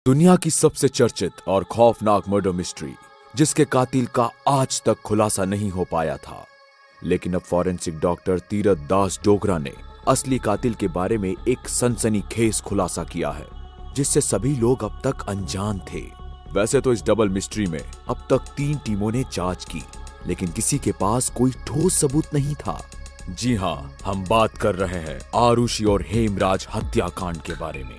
दुनिया की सबसे चर्चित और खौफनाक मर्डर मिस्ट्री, जिसके कातिल का आज तक खुलासा नहीं हो पाया था। लेकिन अब फॉरेंसिक डॉक्टर तीरथ दास डोगरा ने असली कातिल के बारे में एक सनसनीखेज खुलासा किया है, जिससे सभी लोग अब तक अनजान थे। वैसे तो इस डबल मिस्ट्री में अब तक 3 टीमों ने जांच की, लेकिन किसी के पास कोई ठोस सबूत नहीं था। जी हां, हम बात कर रहे हैं आरुषि और हेमराज हत्याकांड के बारे में।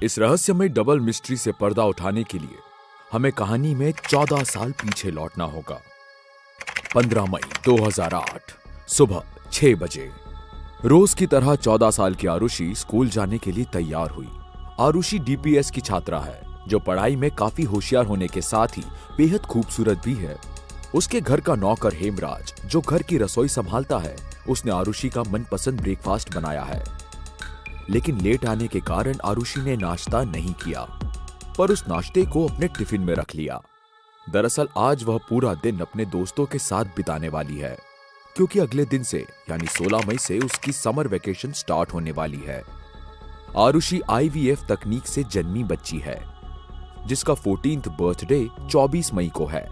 इस रहस्यमय डबल मिस्ट्री से पर्दा उठाने के लिए हमें कहानी में 14 साल पीछे लौटना होगा। 15 मई 2008 सुबह 6 बजे रोज की तरह 14 साल की आरुषि स्कूल जाने के लिए तैयार हुई। आरुषि डीपीएस की छात्रा है, जो पढ़ाई में काफी होशियार होने के साथ ही बेहद खूबसूरत भी है। उसके घर का नौकर हेमराज, जो घर की रसोई संभालता है, उसने आरुषि का मनपसंद ब्रेकफास्ट बनाया है। लेकिन लेट आने के कारण आरुषि ने नाश्ता नहीं किया, पर उस नाश्ते को अपने टिफिन में रख लिया। दरअसल आज वह पूरा दिन अपने दोस्तों के साथ बिताने वाली है, क्योंकि अगले दिन से यानी 16 मई से उसकी समर वेकेशन स्टार्ट होने वाली है। आरुषि आईवीएफ तकनीक से जन्मी बच्ची है, जिसका 14th बर्थडे 24 मई को है।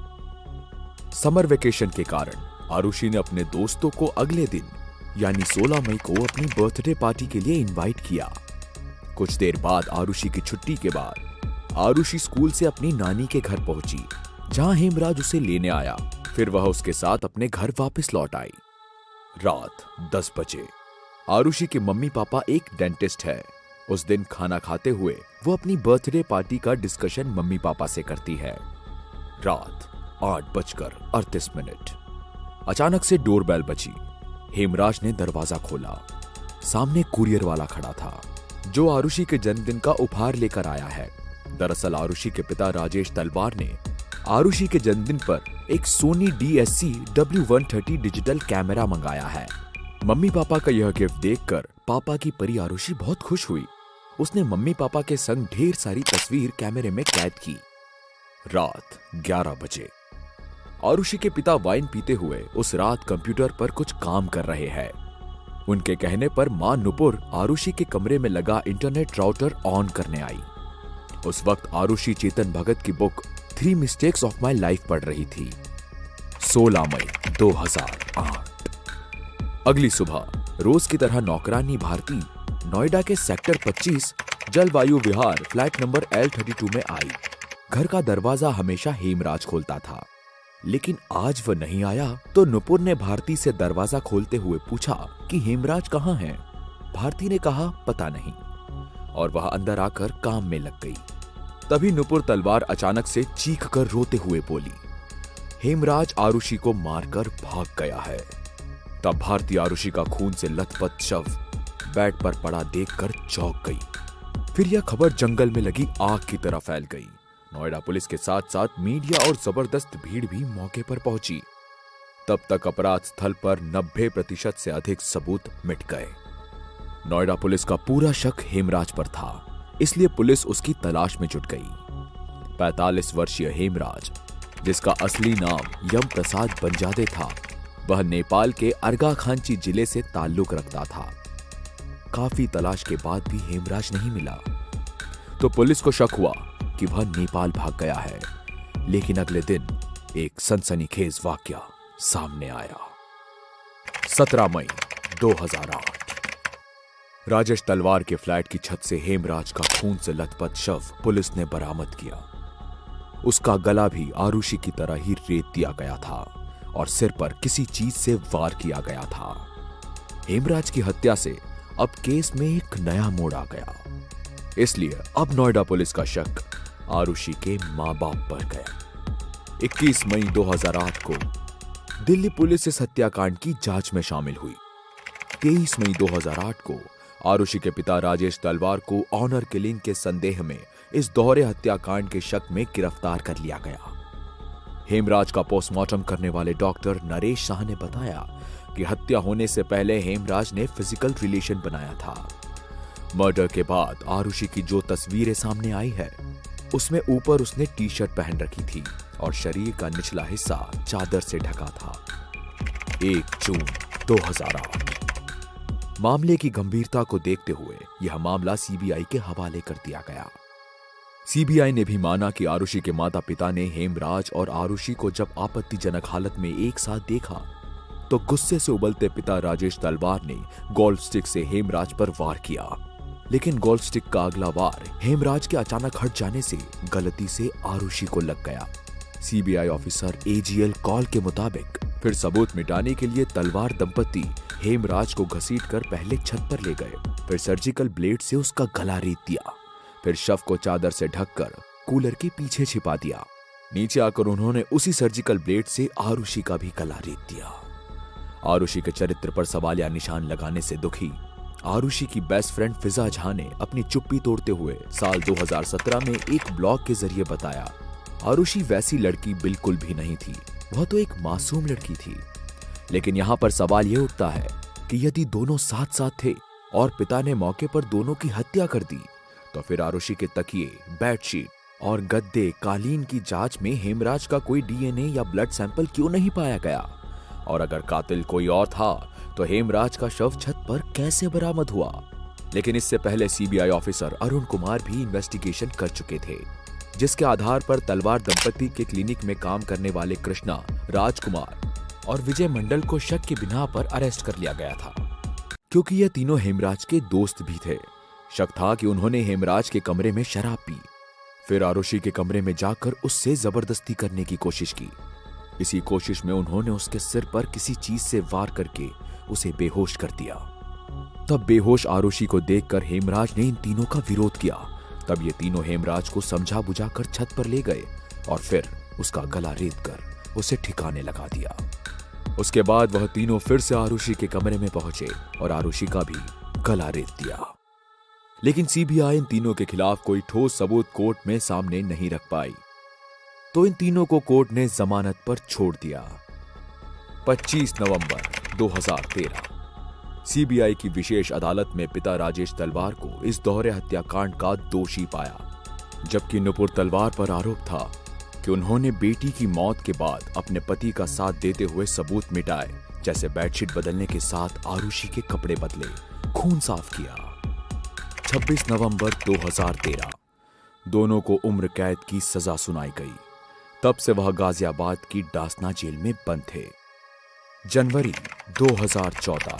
समर वेकेशन के कारण आरुषि ने अपने दोस्तों को अगले दिन यानी 16 मई को अपनी बर्थडे पार्टी के लिए इनवाइट किया। कुछ देर बाद आरुषि की छुट्टी के बाद आरुषि स्कूल से अपनी नानी के घर पहुंची, जहां हेमराज उसे लेने आया। फिर वह उसके साथ अपने घर वापस लौट आई। रात 10 बजे आरुषि के मम्मी पापा एक डेंटिस्ट है। उस दिन खाना खाते हुए वो अपनी बर्थडे पार्टी का डिस्कशन मम्मी पापा से करती है। रात 8:38 अचानक से डोरबेल बजी। हेमराज ने दरवाजा खोला। सामने कुरियर वाला खड़ा था, जो आरुषि के जन्मदिन का उपहार लेकर आया है। दरअसल आरुषि के पिता राजेश तलवार ने आरुषि के जन्मदिन पर एक Soni DSC W130 digital camera मंगाया है। मम्मी पापा का यह गिफ्ट देखकर पापा की परी आरुषि बहुत खुश हुई। उसने मम्मी पापा के संग ढेर सारी तस्वीर कैमरे में कैद की। रात 11 बजे आरुषि के पिता वाइन पीते हुए उस रात कंप्यूटर पर कुछ काम कर रहे हैं। उनके कहने पर मां नुपुर आरुषि के कमरे में लगा इंटरनेट राउटर ऑन करने आई। उस वक्त आरुषि चेतन भगत की book 3 mistakes of my life पढ़ रही थी। 16 मई 2008 अगली सुबह रोज की तरह नौकरानी भारती नोएडा के सेक्टर 25 जलवायु विहार फ्लैट नंबर L32 में आई। घर का दरवाजा हमेशा हेमराज खोलता था, लेकिन आज वह नहीं आया तो नुपुर ने भारती से दरवाजा खोलते हुए पूछा कि हेमराज कहाँ हैं? भारती ने कहा पता नहीं, और वह अंदर आकर काम में लग गई। तभी नुपुर तलवार अचानक से चीख कर रोते हुए बोली, हेमराज आरुषि को मारकर भाग गया है। तब भारती आरुषि का खून से लथपथ शव बेड पर पड़ा देखकर चौंक गई। फिर यह खबर जंगल में लगी आग की तरह फैल गई। नोएडा पुलिस के साथ साथ मीडिया और जबरदस्त भीड़ भी मौके पर पहुंची। तब तक अपराध स्थल पर 90% से अधिक सबूत मिट गए। नोएडा पुलिस का पूरा शक हेमराज पर था, इसलिए पुलिस उसकी तलाश में जुट गई। 45 वर्षीय हेमराज, जिसका असली नाम यम प्रसाद बंजादे था, वह नेपाल के अर्घाखांची जिले से ताल्लुक रखता था। काफी तलाश के बाद भी हेमराज नहीं मिला, तो पुलिस को शक हुआ कि वह नेपाल भाग गया है। लेकिन अगले दिन एक सनसनीखेज वाकया सामने आया। 17 मई 2008 राजेश तलवार के फ्लैट की छत से हेमराज का खून से लथपथ शव पुलिस ने बरामद किया। उसका गला भी आरुषि की तरह ही रेत दिया गया था और सिर पर किसी चीज से वार किया गया था। हेमराज की हत्या से अब केस में एक नया मोड़ आ गया, इसलिए अब नोएडा पुलिस का शक आरुषि के मां बाप पर गया। 21 मई 2008 को दिल्ली पुलिस इस हत्याकांड की जांच में शामिल हुई। 23 मई 2008 को आरुषि के पिता राजेश तलवार को ऑनर किलिंग के संदेह में इस दोहरे हत्याकांड के शक में गिरफ्तार कर लिया गया। हेमराज का पोस्टमार्टम करने वाले डॉक्टर नरेश शाह ने बताया कि हत्या होने से पहले हेमराज ने फिजिकल रिलेशन बनाया था। मर्डर के बाद आरुषि की जो तस्वीरें सामने आई है, उसमें ऊपर उसने टी-शर्ट पहन रखी थी और शरीर का निचला हिस्सा चादर से ढका था। 1 जून 2008 मामले की गंभीरता को देखते हुए यह मामला सीबीआई के हवाले कर दिया गया। सीबीआई ने भी माना कि आरुषि के माता पिता ने हेमराज और आरुषि को जब आपत्तिजनक हालत में एक साथ देखा तो गुस्से से उबलते पिता राजेश तलवार ने गोल्फ स्टिक से हेमराज पर वार किया, लेकिन गोल्फ स्टिक का अगला वार हेमराज के अचानक हट जाने से गलती से आरुषि को लग गया। सीबीआई ऑफिसर एजीएल कॉल के मुताबिक फिर सबूत मिटाने के लिए तलवार दंपति हेमराज को घसीटकर पहले छत पर ले गए, फिर सर्जिकल ब्लेड से उसका गला रेत दिया, फिर शव को चादर से ढककर कूलर के पीछे छिपा दिया। नीचे आकर उन्होंने उसी सर्जिकल ब्लेड से आरुषि का भी गला रेत दिया। आरुषि के चरित्र पर सवालिया निशान लगाने से दुखी आरुषि की बेस्ट फ्रेंड फिजा झा ने अपनी चुप्पी तोड़ते हुए साल 2017 में एक ब्लॉग के जरिए बताया, आरुषि वैसी लड़की बिल्कुल भी नहीं थी, वह तो एक मासूम लड़की थी। लेकिन यहाँ पर सवाल यह उठता है कि यदि दोनों साथ साथ थे और पिता ने मौके पर दोनों की हत्या कर दी, तो फिर आरुषि के तकिए, बेडशीट और गद्दे, कालीन की जांच में हेमराज का कोई डीएनए या ब्लड सैंपल क्यों नहीं पाया गया? और अगर कातिल कोई और था तो हेमराज का शव छत पर कैसे बरामद हुआ? लेकिन इससे पहले सीबीआई ऑफिसर अरुण कुमार भी इन्वेस्टिगेशन कर चुके थे, जिसके आधार पर तलवार दंपति के क्लिनिक में काम करने वाले कृष्णा, राजकुमार और विजय मंडल को शक की बिना पर अरेस्ट कर लिया गया था, क्योंकि ये तीनों हेमराज के दोस्त भी थे। शक था कि उन्होंने हेमराज के कमरे में शराब पी, फिर आरुषि के कमरे में जाकर उससे जबरदस्ती करने की कोशिश की। इसी कोशिश में उन्होंने उसके सिर पर किसी चीज से वार करके उसे बेहोश कर दिया। तब बेहोश आरुषि को देखकर हेमराज ने इन तीनों का विरोध किया। तब ये तीनों हेमराज को समझा बुझाकर छत पर ले गए और फिर उसका गला रेत कर उसे ठिकाने लगा दिया। उसके बाद वह तीनों फिर से आरुषि के कमरे में पहुंचे और आरुषि का भी गला रेत दिया। लेकिन सीबीआई इन तीनों के खिलाफ कोई ठोस सबूत कोर्ट में सामने नहीं रख पाई, तो इन तीनों को कोर्ट ने जमानत पर छोड़ दिया। 25 नवंबर 2013 सीबीआई की विशेष अदालत में पिता राजेश तलवार को इस दोहरे हत्याकांड का दोषी पाया, जबकि नुपुर तलवार पर आरोप था कि उन्होंने बेटी की मौत के बाद अपने पति का साथ देते हुए सबूत मिटाए, जैसे बेडशीट बदलने के साथ आरुषि के कपड़े बदले, खून साफ किया। 26 नवंबर 2013 दोनों को उम्र कैद की सजा सुनाई गई। तब से वह गाजियाबाद की डासना जेल में बंद थे। जनवरी 2014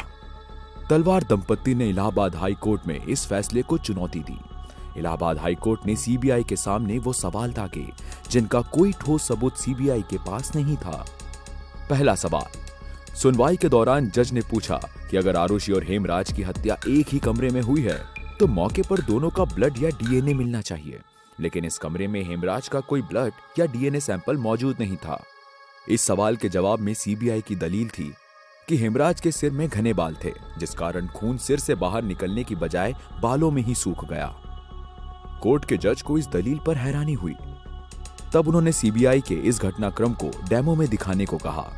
तलवार दंपति ने इलाहाबाद हाई कोर्ट में इस फैसले को चुनौती दी। इलाहाबाद हाई कोर्ट ने सीबीआई के सामने वो सवाल दागे जिनका कोई ठोस सबूत सीबीआई के पास नहीं था। पहला सवाल, सुनवाई के दौरान जज ने पूछा कि अगर आरुषि और हेमराज की हत्या एक ही कमरे में हुई है तो मौके पर दोनों का ब्लड या डीएनए मिलना चाहिए, लेकिन इस कमरे में हेमराज का कोई ब्लड या डीएनए सैंपल मौजूद नहीं था। इस सवाल के जवाब में सीबीआई की दलील थी कि हेमराज के सिर में घने बाल थे, जिस कारण खून सिर से बाहर निकलने की बजाय बालों में ही सूख गया। कोर्ट के जज को इस दलील पर हैरानी हुई। तब उन्होंने सीबीआई के इस घटनाक्रम को डेमो में दिखाने को कहा।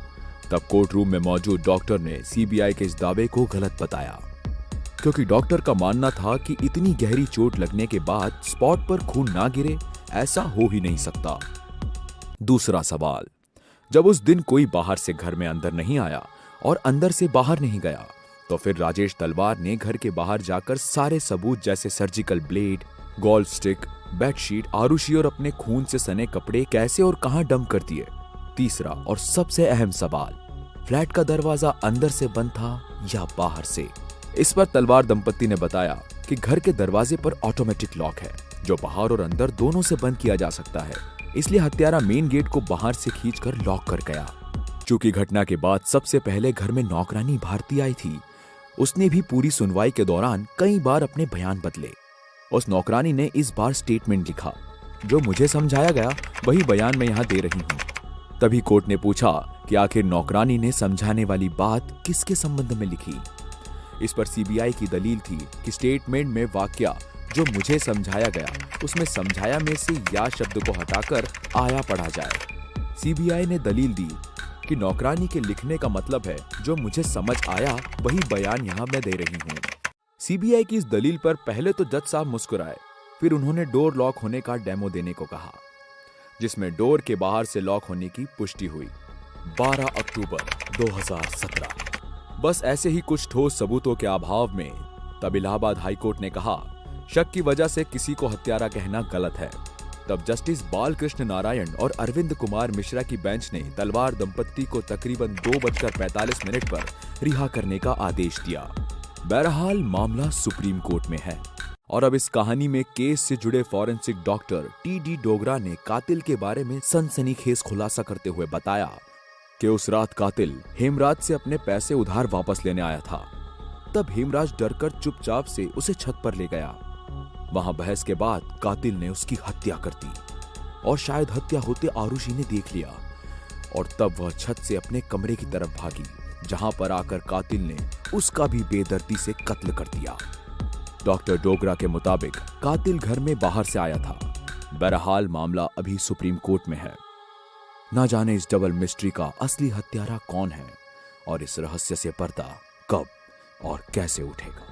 तब कोर्ट रूम में मौजूद डॉक्टर ने सीबीआई के इस दावे को गलत बताया, क्योंकि डॉक्टर का मानना था कि इतनी गहरी चोट लगने के बाद स्पॉट पर खून ना गिरे, ऐसा हो ही नहीं सकता। दूसरा सवाल, जब उस दिन कोई बाहर से घर में अंदर नहीं आया और अंदर से बाहर नहीं गया, तो फिर राजेश तलवार ने घर के बाहर जाकर सारे सबूत जैसे surgical blade, golf stick, bedsheet, Aarushi और अपने खून से सने कपड़े कैसे और कहां डंप कर दिए? तीसरा और सबसे अहम सवाल, फ्लैट का दरवाजा अंदर से बंद था या बाहर से? इस पर तलवार दंपति ने बताया कि घर के दरवाजे पर ऑटोमेटिक लॉक है, जो बाहर और अंदर दोनों से बंद किया जा सकता है, इसलिए हत्यारा मेन गेट को बाहर से खींचकर लॉक कर गया। चूंकि घटना के बाद सबसे पहले घर में नौकरानी भारती आई थी, उसने भी पूरी सुनवाई के दौरान कई बार अपने बयान बदले। उस नौकरानी ने इस बार स्टेटमेंट लिखा, जो मुझे समझाया गया वही बयान मैं यहाँ दे रही हूँ। तभी कोर्ट ने पूछा कि आखिर नौकरानी ने समझाने वाली बात किसके संबंध में लिखी। इस पर सीबीआई की दलील थी कि स्टेटमेंट में वाक्य जो मुझे समझाया गया, उसमें समझाया में से या शब्द को हटाकर आया पढ़ा जाए। सीबीआई ने दलील दी कि नौकरानी के लिखने का मतलब है जो मुझे समझ आया वही बयान यहाँ मैं दे रही हूँ। सीबीआई की इस दलील पर पहले तो जज साहब मुस्कुराए, फिर उन्होंने डोर लॉक होने का डेमो देने को कहा, जिसमें डोर के बाहर से लॉक होने की पुष्टि हुई। 12 अक्टूबर 2017 बस ऐसे ही कुछ ठोस सबूतों के अभाव में तब इलाहाबाद हाईकोर्ट ने कहा, शक की वजह से किसी को हत्यारा कहना गलत है। तब जस्टिस बालकृष्ण नारायण और अरविंद कुमार मिश्रा की बेंच ने तलवार दंपत्ति को तकरीबन 2:45 पर रिहा करने का आदेश दिया। बहरहाल मामला सुप्रीम कोर्ट में है और अब इस कहानी में केस से जुड़े फॉरेंसिक डॉक्टर टी.डी. डोगरा ने कातिल के बारे में सनसनीखेज खुलासा करते हुए बताया कि उस रात कातिल हेमराज से अपने पैसे उधार वापस लेने आया था। तब हेमराज डरकर चुपचाप से उसे छत पर ले गया। वहां बहस के बाद कातिल ने उसकी हत्या कर दी और शायद हत्या होते आरुषि ने देख लिया और तब वह छत से अपने कमरे की तरफ भागी, जहां पर आकर कातिल ने उसका भी बेदर्दी से कत्ल कर दिया। डॉक्टर डोगरा के मुताबिक कातिल घर में बाहर से आया था। बहरहाल मामला अभी सुप्रीम कोर्ट में है। ना जाने इस डबल मिस्ट्री का असली हत्यारा कौन है और इस रहस्य से पर्दा कब और कैसे उठेगा।